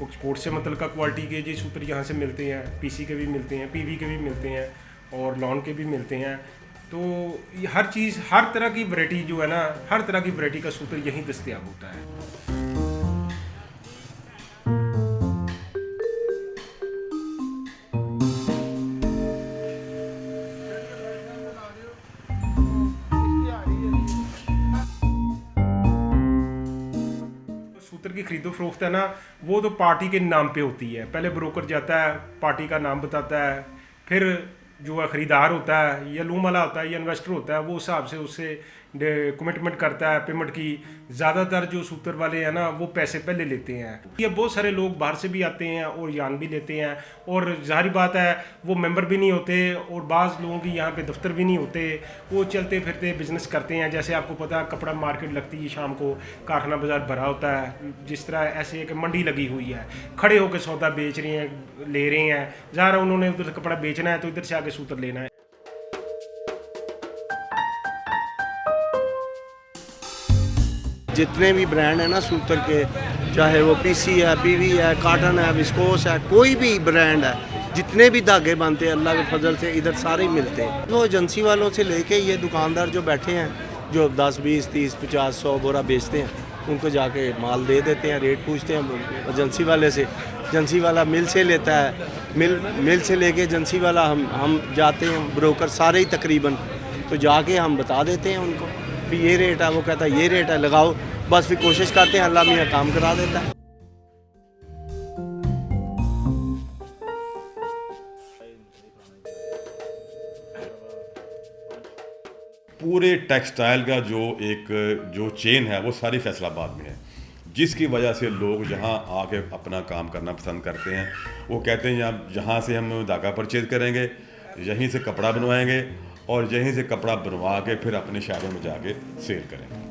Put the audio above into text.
Export से मतलब का क्वालिटी के जी सूत्र यहाँ से मिलते हैं, पीसी के भी मिलते हैं, पीवी के भी मिलते हैं और लॉन के भी मिलते हैं। तो ये हर चीज़, हर तरह की वैरायटी जो है ना, हर तरह की वैरायटी का सूत्र यहीं दस्तयाब होता है। सूत्र की खरीदो फरोख्त है ना, वो तो पार्टी के नाम पे होती है। पहले ब्रोकर जाता है, पार्टी का नाम बताता है, फिर जो है ख़रीदार होता है या लूम वाला होता है या इन्वेस्टर होता है, वो हिसाब से उससे कमिटमेंट करता है पेमेंट की। ज़्यादातर जो सूत्र वाले हैं ना, वो पैसे पहले लेते हैं। ये बहुत सारे लोग बाहर से भी आते हैं और जान भी लेते हैं, और ज़ाहिर बात है वो मेंबर भी नहीं होते, और बाज़ लोगों की यहाँ पे दफ्तर भी नहीं होते, वो चलते फिरते बिजनेस करते हैं। जैसे आपको पता है कपड़ा मार्केट लगती है शाम को, कारखाना बाज़ार भरा होता है, जिस तरह ऐसे एक मंडी लगी हुई है, खड़े होकर सौदा बेच रहे हैं, ले रहे हैं। ज़ाहिर उन्होंने उधर से कपड़ा बेचना है तो इधर से आके सूत्र लेना है। जितने भी ब्रांड है ना सूत्र के, चाहे वो पीसी है, पीवी है, कॉटन है, विस्कोस है, कोई भी ब्रांड है, जितने भी धागे बनते हैं अल्लाह के फजल से इधर सारे मिलते हैं। वो एजेंसी वालों से लेके ये दुकानदार जो बैठे हैं, जो 10, 20, 30, 50, 100 बोरा बेचते हैं, उनको जाके माल दे देते हैं। रेट पूछते हैं एजेंसी वाले से, एजेंसी वाला मिल से लेता है, मिल से लेके एजेंसी वाला हम जाते हैं, ब्रोकर सारे ही तकरीबन, तो जाके हम बता देते हैं उनको भी ये रेट है, वो कहता है ये रेट है, लगाओ। बस फिर कोशिश करते हैं, अल्लाह मियाँ काम करा देता है। पूरे टेक्सटाइल का जो चेन है वो सारी फैसलाबाद में है, जिसकी वजह से लोग यहाँ आके अपना काम करना पसंद करते हैं। वो कहते हैं यहाँ से हम धागा परचेज करेंगे, यहीं से कपड़ा बनवाएंगे और यहीं से कपड़ा बनवा के फिर अपने शहरों में जाके सेल करेंगे।